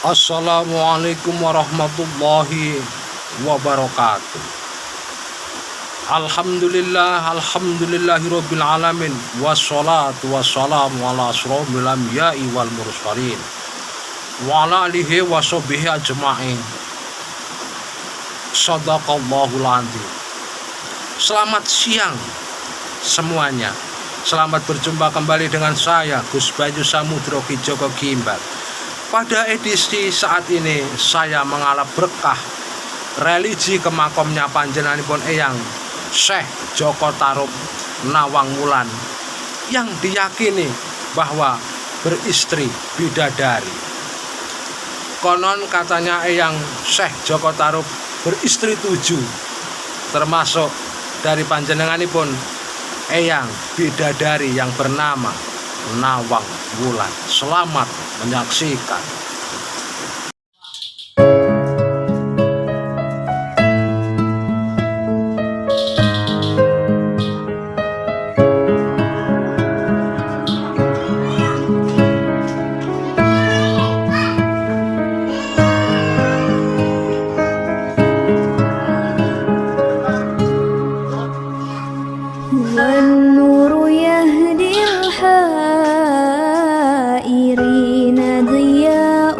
Assalamualaikum warahmatullahi wabarakatuh. Alhamdulillahirabbil alamin wassalatu wassalamu ala asyrofil anbiya'i wal mursalin wa ala alihi washabihi ajma'in. Shadaqallahul adzim. Selamat siang semuanya. Selamat berjumpa kembali dengan saya Gus Bayu Samudro Ki Joko Gimbal. Pada edisi saat ini saya mengalap berkah religi ke makomnya panjenenganipun Eyang Syekh Joko Tarub Nawang Wulan yang diyakini bahwa beristri bidadari. Konon katanya Eyang Syekh Joko Tarub beristri 7, termasuk dari panjenenganipun Eyang bidadari yang bernama Nawang Wulan. Selamat menyaksikan. والنور يهدي الحائرين ضياء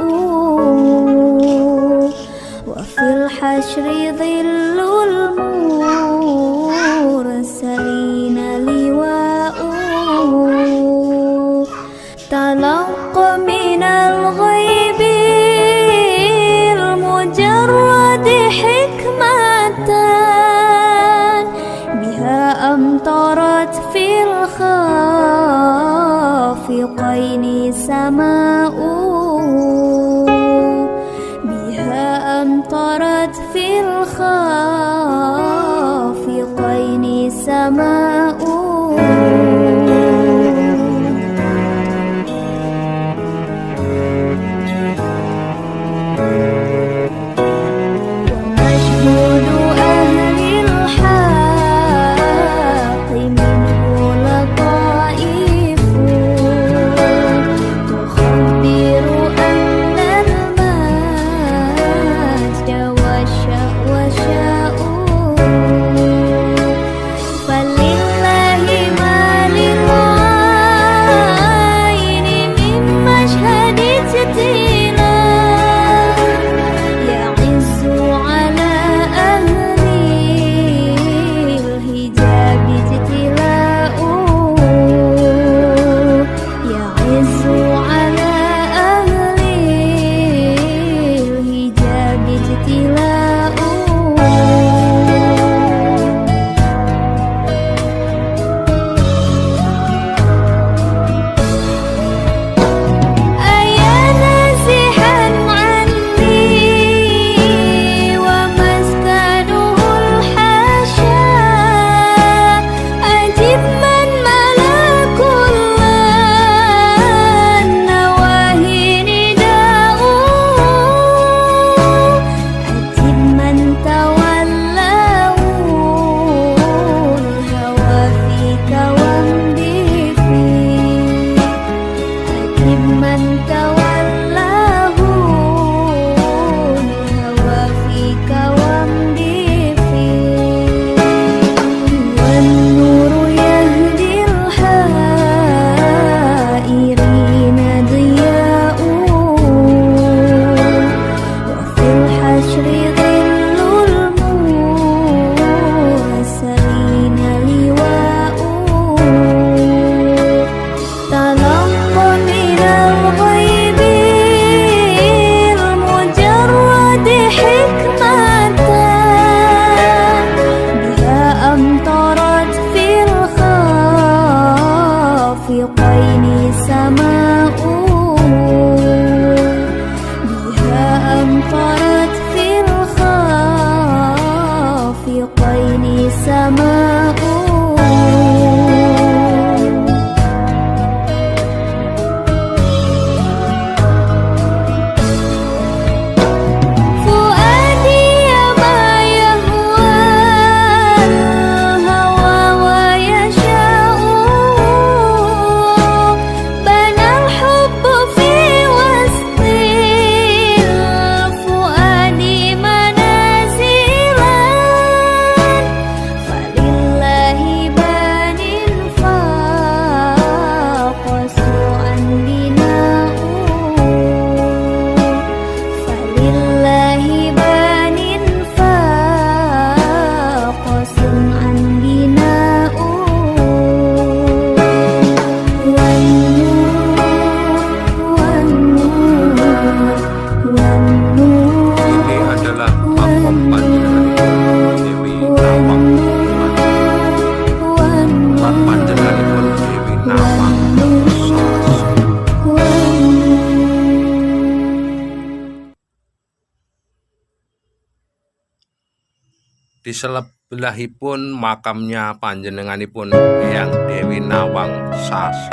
Di sebelahipun makamnya panjenenganipun Eyang Dewi Nawang Sasi,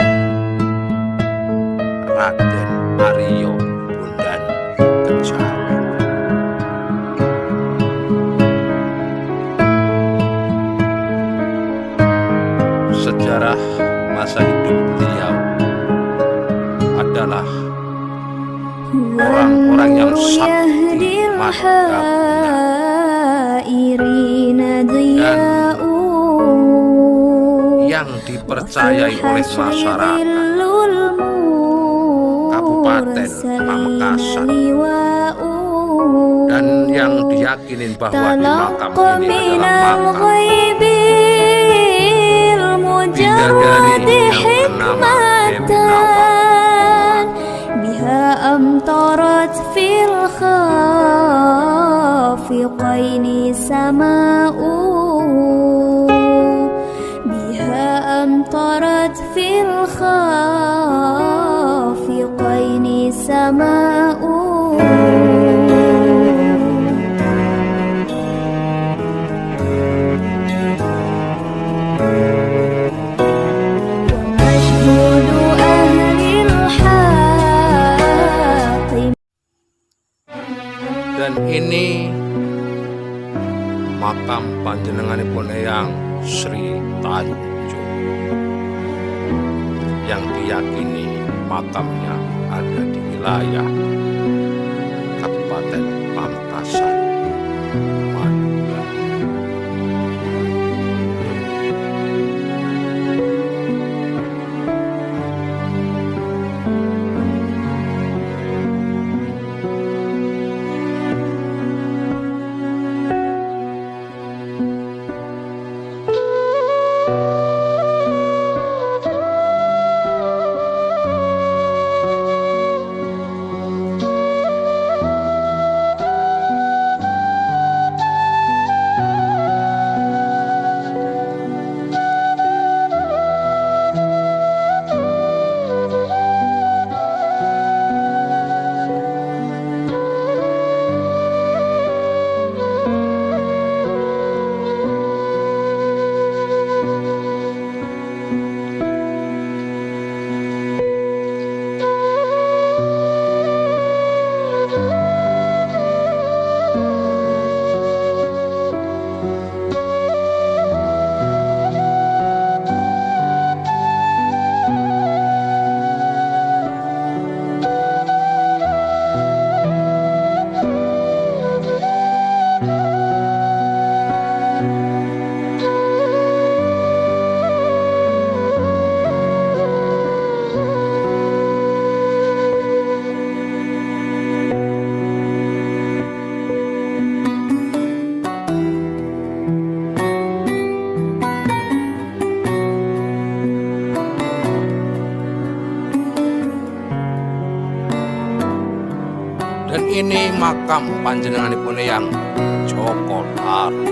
Raden Aryo Bondan Kejawi. Sejarah masa hidup beliau adalah orang-orang yang sakti madhabnya dan yang dipercayai oleh masyarakat Kabupaten Pamekasan, dan yang diyakini bahwa di makam ini adalah makam bidadari yang bernama Dewi Nawang. biha amtarat fil khafiqaini sama'u, biha amtarat fil khafiqaini sama'u. Dan ini makam panjenenganipun Eyang Sri Tanjung yang diyakini makamnya ada di wilayah Kabupaten Pamekasan, Madura. Dan ini makam panjenenganipun Eyang Joko Tarub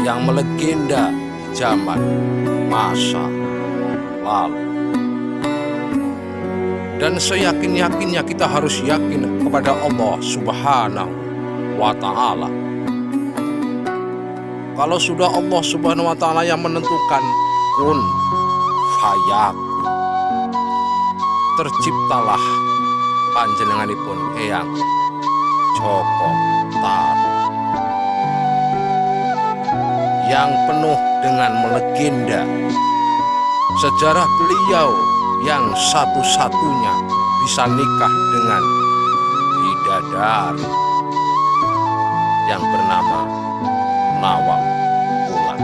yang melegenda zaman masa lalu. Dan seyakin-yakinnya kita harus yakin kepada Allah Subhanahu wa Ta'ala. Kalau sudah Allah Subhanahu wa Ta'ala yang menentukan kun fayakun, terciptalah panjenenganipun Eyang Joko Tarub yang penuh dengan melegenda. Sejarah beliau yang satu-satunya bisa nikah dengan bidadari yang bernama Nawang Wulan.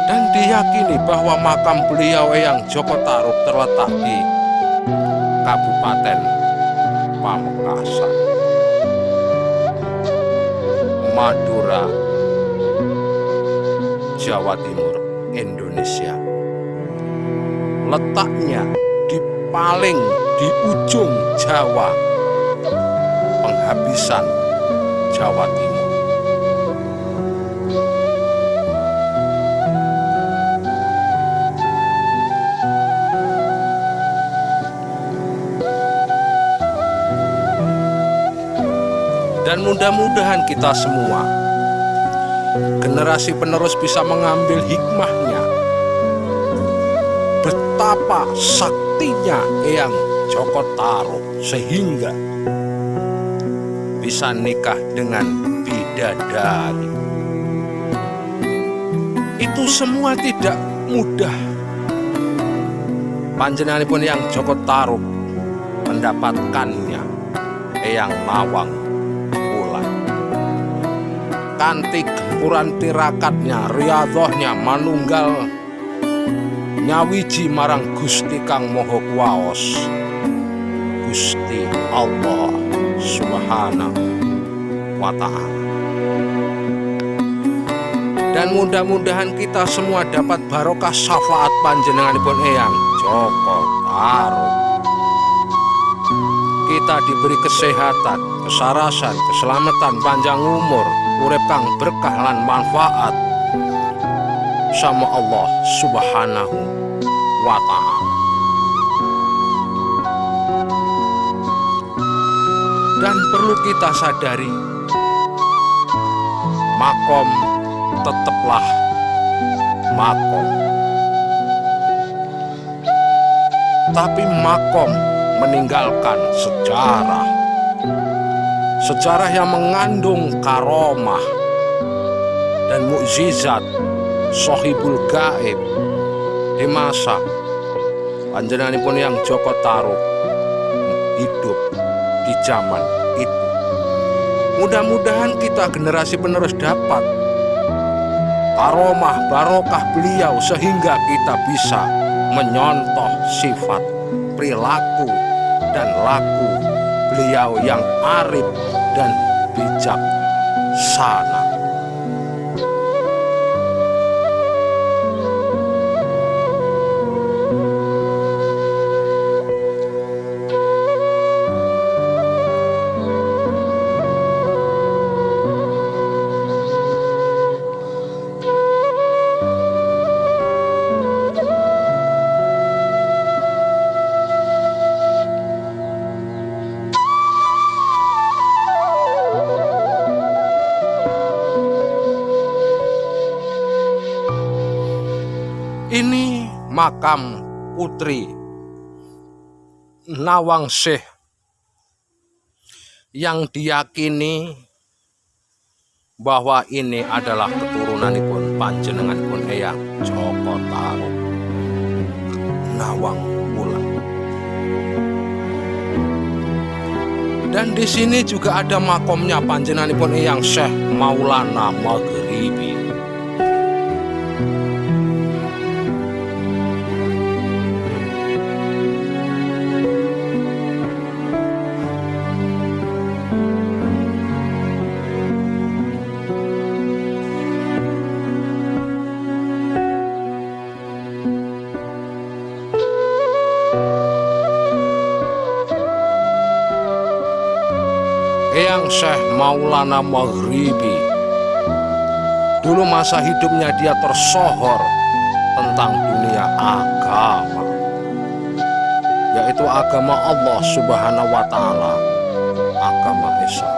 Dan diyakini bahwa makam beliau Eyang Joko Tarub terletak di Kabupaten Pamekasan, Madura, Jawa Timur, Indonesia. Letaknya paling di ujung Jawa, penghabisan Jawa Timur. Dan mudah-mudahan kita semua, generasi penerus, bisa mengambil hikmahnya. Betapa saktinya Eyang Joko Tarub sehingga bisa nikah dengan bidadari. Itu semua tidak mudah. Panjenenganipun Eyang Joko Tarub mendapatkannya Eyang Nawang Wulan. Kanthi gempuran tirakatnya, riyadhahnya manunggal nyawiji marang Gusti Kang Maha Kuwaos, Gusti Allah Subhanahu wa Ta'ala. Dan mudah-mudahan kita semua dapat barokah syafaat panjenenganipun Eyang Joko Tarub. Kita diberi kesehatan, kesarasan, keselamatan, panjang umur, urip kang berkah lan manfaat sama Allah Subhanahu wa Ta'ala. Dan perlu kita sadari, makom tetaplah makom, tapi makom meninggalkan sejarah yang mengandung karomah dan mukjizat Sohibul Gaib di masa panjenenganipun Eyang Joko Tarub hidup di zaman itu. Mudah-mudahan kita generasi penerus dapat karomah barokah beliau sehingga kita bisa menyontoh sifat, perilaku, dan laku beliau yang arif dan bijaksana. Ini makam putri Nawangsih yang diyakini bahwa ini adalah keturunanipun panjenenganipun Eyang Joko Tarub Nawang Wulan. Dan di sini juga ada makomnya panjenenganipun Eyang Syekh Maulana Maghribi. Eyang Syekh Maulana Maghribi, dulu masa hidupnya dia tersohor tentang dunia agama, yaitu agama Allah Subhanahu wa Ta'ala, agama Islam.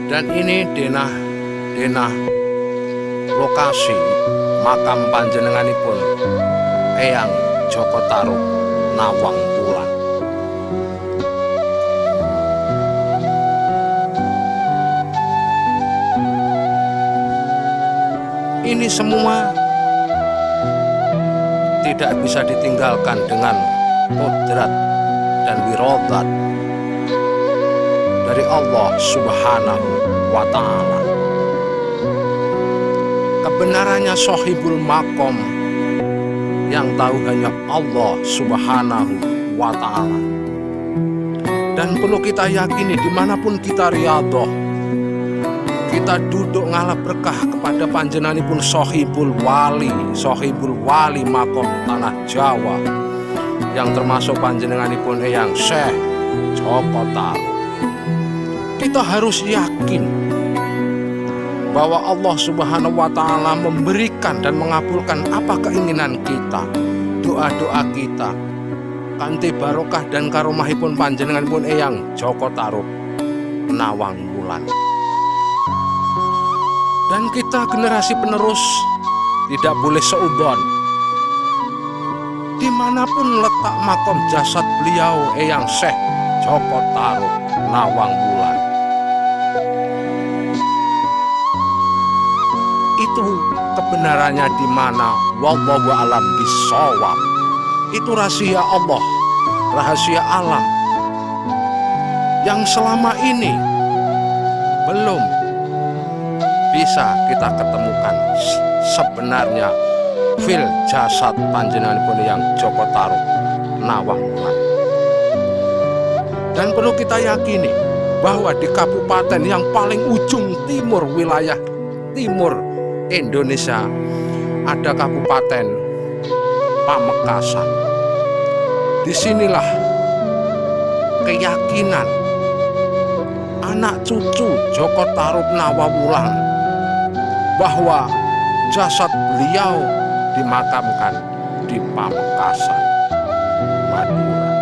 Dan ini denah lokasi makam panjenenganipun Eyang Joko Tarub Nawang Wulan. Ini semua tidak bisa ditinggalkan dengan qudrat dan wirodat dari Allah Subhanahu wa Ta'ala. Kebenarannya Sohibul Makom yang tahu hanya Allah Subhanahu wa Ta'ala. Dan perlu kita yakini dimanapun kita riyadhah, kita duduk ngalap berkah kepada panjenenganipun Sohibul Wali Makom Tanah Jawa, yang termasuk panjenenganipun Eyang Syekh Joko Tarub. Kita harus yakin bahwa Allah Subhanahu wa Ta'ala memberikan dan mengabulkan apa keinginan kita, doa-doa kita, kanthi barokah dan karomahipun panjenenganipun Eyang Joko Tarub Nawang Wulan. Dan kita generasi penerus tidak boleh seudon. Dimanapun letak makom jasad beliau Eyang Syekh Joko Tarub Nawang Wulan, itu kebenarannya di mana, wallahu a'lam bishawab. Itu rahasia Allah, rahasia alam yang selama ini belum bisa kita ketemukan sebenarnya fil jasad panjenenganipun Eyang Joko Tarub Nawang Wulan. Dan perlu kita yakini bahwa di kabupaten yang paling ujung timur, wilayah timur Indonesia, ada Kabupaten Pamekasan. Disinilah keyakinan anak cucu Joko Tarub Nawang Wulan bahwa jasad beliau dimakamkan di Pamekasan, Madura.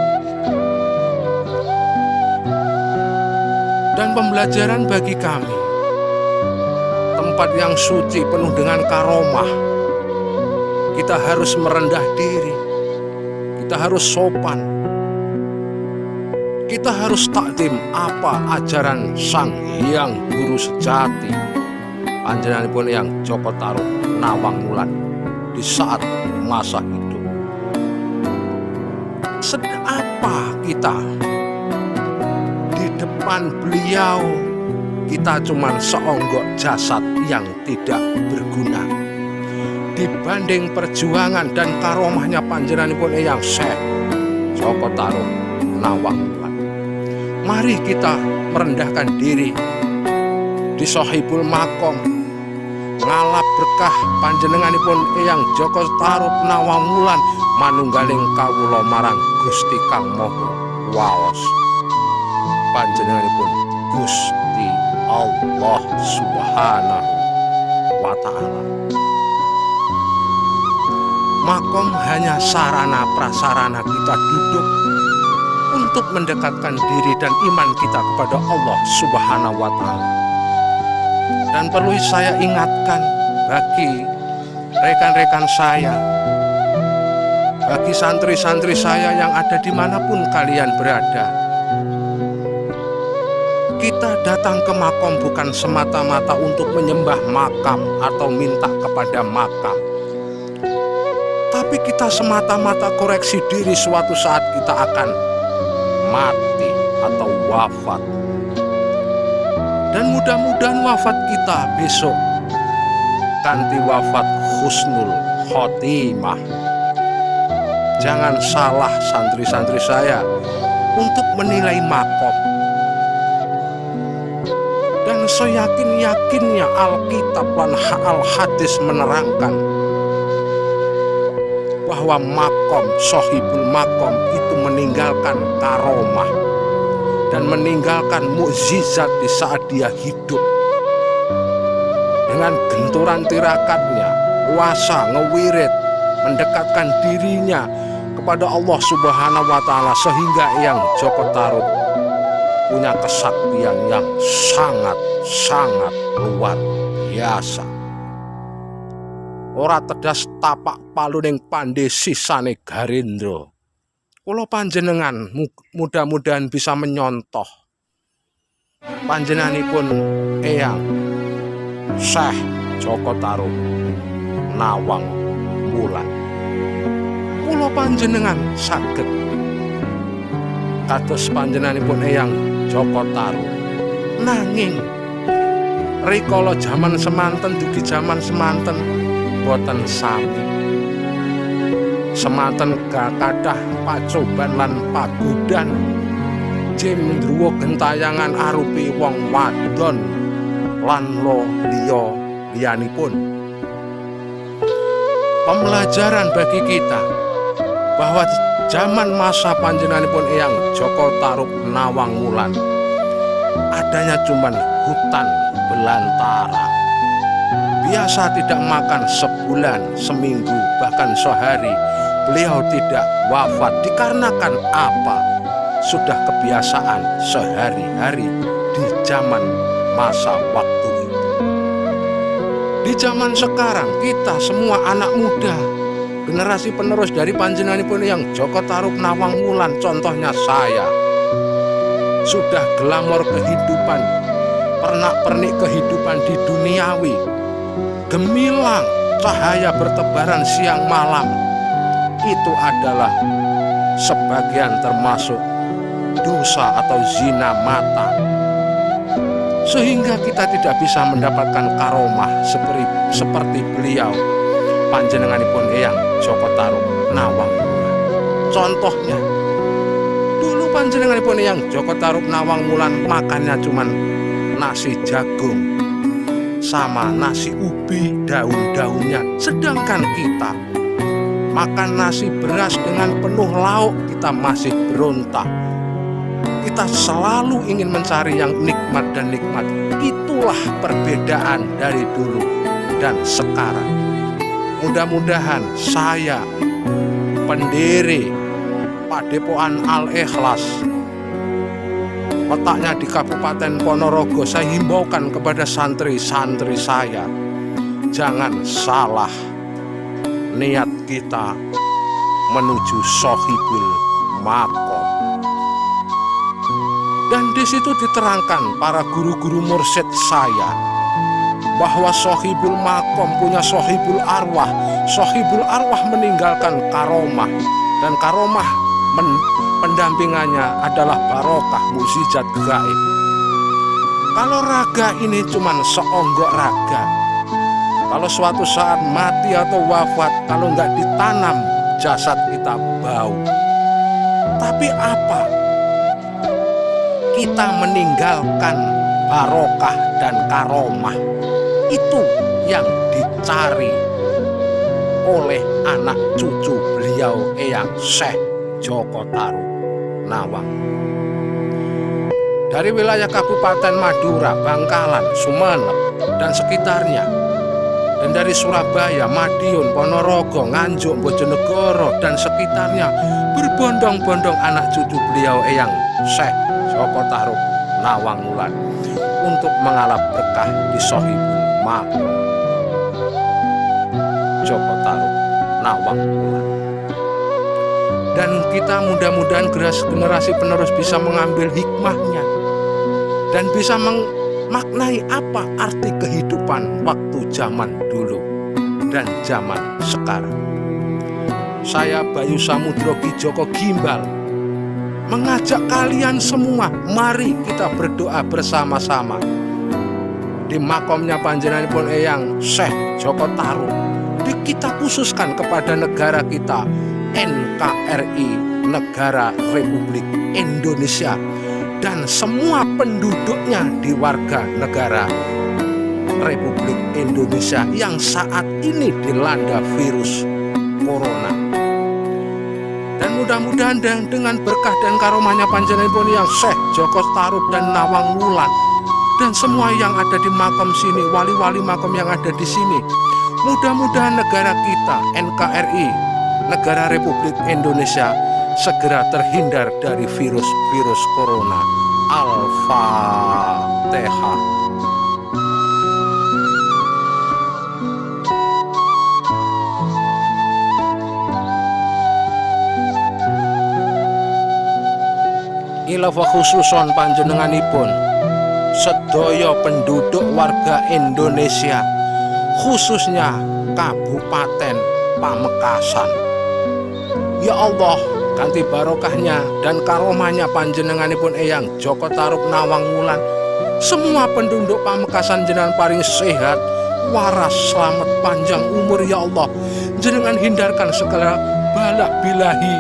Dan pembelajaran bagi kami, tempat yang suci penuh dengan karomah. Kita harus merendah diri, kita harus sopan, kita harus takdim apa ajaran Sang Hyang Guru Sejati panjenenganipun Eyang Joko Tarub Nawang Wulan di saat masa hidup. Apa kita di depan beliau? Kita cuma seonggok jasad yang tidak berguna dibanding perjuangan dan karomahnya panjenenganipun Eyang Syekh Joko Tarub Nawang Wulan. Mari kita merendahkan diri di Sohibul Makom, ngalap berkah panjenenganipun Eyang Joko Tarub Nawang Wulan manunggaling kawula marang Gusti Kang Maha Waos panjenenganipun Gusti Allah Subhanahu wa Ta'ala. Makom hanya sarana prasarana kita duduk untuk mendekatkan diri dan iman kita kepada Allah Subhanahu wa Ta'ala. Dan perlu saya ingatkan bagi rekan-rekan saya, bagi santri-santri saya yang ada dimanapun kalian berada, kita datang ke makom bukan semata-mata untuk menyembah makam atau minta kepada makam, tapi kita semata-mata koreksi diri suatu saat kita akan mati atau wafat. Dan mudah-mudahan wafat kita besok kanthi wafat husnul khotimah. Jangan salah santri-santri saya untuk menilai makom. Dan seyakin-yakinnya Alkitab dan Al-Hadis menerangkan bahwa makom, sohibul makom itu meninggalkan karomah dan meninggalkan mukjizat di saat dia hidup. Dengan genturan tirakatnya, puasa, ngewirid, mendekatkan dirinya kepada Allah Subhanahu wa Ta'ala, sehingga Eyang Joko Tarub punya kesaktian yang sangat luar biasa. Ora tedas tapak palu ning pandhe sisane Garendra. Kula panjenengan mudah-mudahan bisa menyontoh panjenenganipun Eyang Syekh Joko Tarub Nawang Wulan. Kula panjenengan saged kados panjenenganipun Eyang Joko Tarub. Nanging rikala jaman semanten dugi jaman semanten boten sami. Semanten kathah pacoban lan pagudan jendruwo gentayangan arupi wong wadon lan liyanipun. Pembelajaran bagi kita bahwa zaman masa panjenenganipun Eyang Joko Tarub Nawang Wulan adanya cuman hutan belantara, biasa tidak makan sebulan, seminggu, bahkan sehari. Beliau tidak wafat dikarenakan apa? Sudah kebiasaan sehari-hari di zaman masa waktu itu. Di zaman sekarang kita semua anak muda, generasi penerus dari panjenenganipun yang Joko Tarub Nawang Wulan, contohnya saya, sudah glamor kehidupan, pernak-pernik kehidupan di duniawi, gemilang cahaya bertebaran siang malam, itu adalah sebagian termasuk dosa atau zina mata, sehingga kita tidak bisa mendapatkan karomah seperti beliau panjenenganipun Eyang Joko Tarub Nawang Wulan. Contohnya, dulu panjenenganipun Eyang Joko Tarub Nawang Wulan makannya cuman nasi jagung sama nasi ubi daun-daunnya, sedangkan kita makan nasi beras dengan penuh lauk, kita masih berontak. Kita selalu ingin mencari yang nikmat dan nikmat. Itulah perbedaan dari dulu dan sekarang. Mudah-mudahan saya, pendiri Padepokan Al-Ikhlas, letaknya di Kabupaten Ponorogo, saya himbaukan kepada santri-santri saya, jangan salah niat kita menuju Sohibul Makom. Dan di situ diterangkan para guru-guru mursyid saya bahwa Sohibul Makom punya Sohibul Arwah. Sohibul Arwah meninggalkan karomah, dan karomah pendampingannya adalah barokah, mukjizat gaib. Kalau raga ini cuma seonggok raga, kalau suatu saat mati atau wafat, kalau nggak ditanam, jasad kita bau. Tapi apa? Kita meninggalkan barokah dan karomah. Itu yang dicari oleh anak cucu beliau Eyang Syekh Joko Tarub Nawang. Dari wilayah Kabupaten Madura, Bangkalan, Sumeneb, dan sekitarnya, dan dari Surabaya, Madiun, Ponorogo, Nganjuk, Bojonegoro, dan sekitarnya, berbondong-bondong anak cucu beliau Eyang Syekh Joko Tarub Nawang Wulan untuk mengalap berkah di Sohibul Makom Joko Tarub Nawang Wulan. Dan kita mudah-mudahan generasi penerus bisa mengambil hikmahnya dan bisa memaknai apa arti kehidupan waktu zaman dulu dan zaman sekarang. Saya Bayu Samudro Ki Joko Gimbal mengajak kalian semua, mari kita berdoa bersama-sama di makomnya panjenenganipun Eyang Syekh Joko Tarub. Kita khususkan kepada negara kita, NKRI, Negara Republik Indonesia, dan semua penduduknya di warga negara Republik Indonesia yang saat ini dilanda virus corona. Dan mudah-mudahan dengan berkah dan karomahnya panjenenganipun Eyang Syekh Joko Tarub dan Nawang Wulan, dan semua yang ada di makom sini, wali-wali makom yang ada di sini, mudah-mudahan negara kita, NKRI, Negara Republik Indonesia, segera terhindar dari virus-virus corona. Al-Fatihah. Ilafa khususon panjenenganipun sedaya penduduk warga Indonesia, khususnya Kabupaten Pamekasan. Ya Allah, ganti barokahnya dan karomahnya panjenenganipun Eyang Joko Tarub Nawang Wulan, semua penduduk Pamekasan jenengan paring sehat, waras, selamat, panjang umur. Ya Allah, jenengan hindarkan segala balak bilahi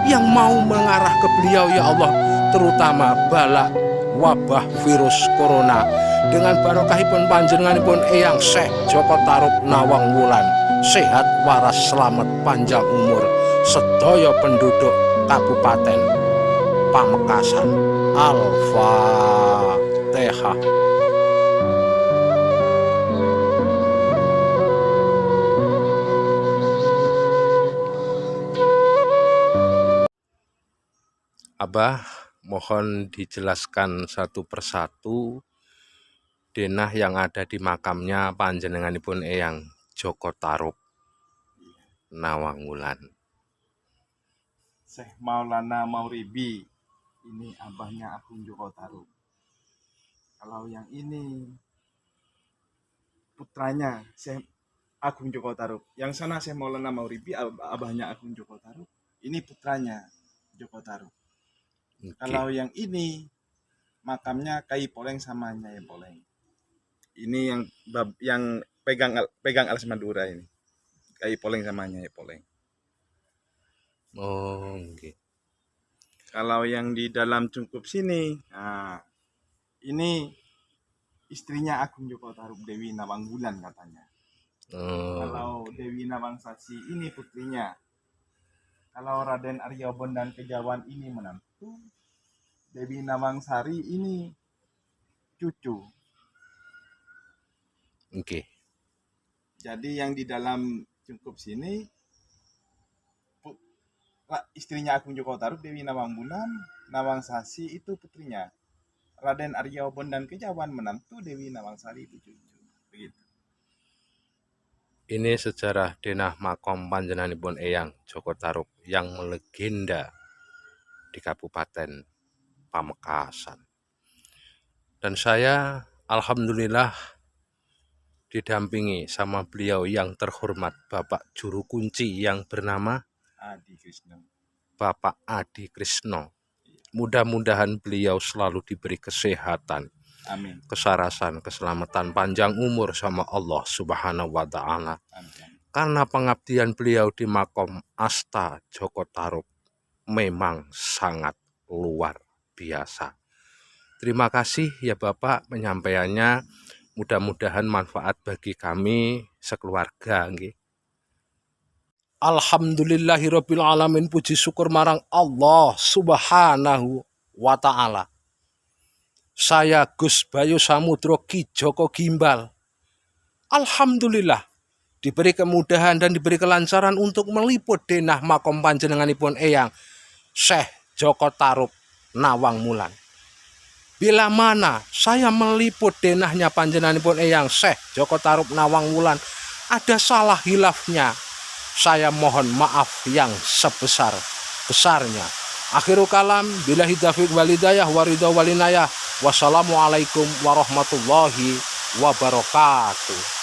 yang mau mengarah ke beliau. Ya Allah, terutama balak wabah virus corona, dengan barokahipun panjenenganipun Eyang Syekh Joko Tarub Nawang Wulan, sehat, waras, selamat, panjang umur sedaya penduduk Kabupaten Pamekasan. Al-Fatihah. Abah, mohon dijelaskan satu persatu denah yang ada di makamnya panjenenganipun Eyang Joko Tarub Nawangwulan. Syekh Maulana Mauribi, ini abahnya Agung Joko Tarub. Kalau yang ini putranya Syekh Agung Joko Tarub. Yang sana Syekh Maulana Mauribi, abahnya Agung Joko Tarub. Ini putranya Joko Tarub. Oke. Kalau yang ini makamnya Kai Poleng sama Nyai Poleng. Ini yang pegang alas Madura ini. Kai Poleng sama Nyai Poleng. Oh, oke. Kalau yang di dalam cungkup sini, nah, ini istrinya Agung Joko Tarub, Dewi Nawangwulan katanya. Kalau Dewi Nawangsasi ini putrinya. Kalau Raden Aryabon dan Kejawan ini menantu. Dewi Nawangsari ini cucu. Oke. Jadi yang di dalam cungkup sini istrinya Agung Joko Tarub, Dewi Nawangwulan, Nawangsasi itu putrinya. Raden Aryabon dan Kejawan menantu, Dewi Nawangsari itu cucu. Begitu. Ini sejarah denah makom panjenenganipun Eyang Joko Tarub yang melegenda di Kabupaten Pamekasan. Dan saya alhamdulillah didampingi sama beliau yang terhormat Bapak Juru Kunci yang bernama Adi Krisno. Bapak Adi Krisno. Mudah-mudahan beliau selalu diberi kesehatan, Amin. kesarasan, keselamatan, panjang umur sama Allah Subhanahu wa Ta'ala. Amin. Karena pengabdian beliau di makom Asta Joko Tarub memang sangat luar biasa. Terima kasih ya Bapak penyampaiannya. Mudah-mudahan manfaat bagi kami sekeluarga. Alhamdulillahirabbil alamin, puji syukur marang Allah Subhanahu wa Ta'ala. Saya Gus Bayu Samudro Ki Joko Gimbal, alhamdulillah diberi kemudahan dan diberi kelancaran untuk meliput denah makom panjenenganipun Eyang Syekh Joko Tarub Nawangwulan. Bila mana saya meliput denahnya panjenenganipun Eyang Syekh Joko Tarub Nawangwulan ada salah hilafnya, saya mohon maaf yang sebesar-besarnya. Akhirul kalam, billahi taufiq wal hidayah waridho walinayah. Wassalamualaikum warahmatullahi wabarakatuh.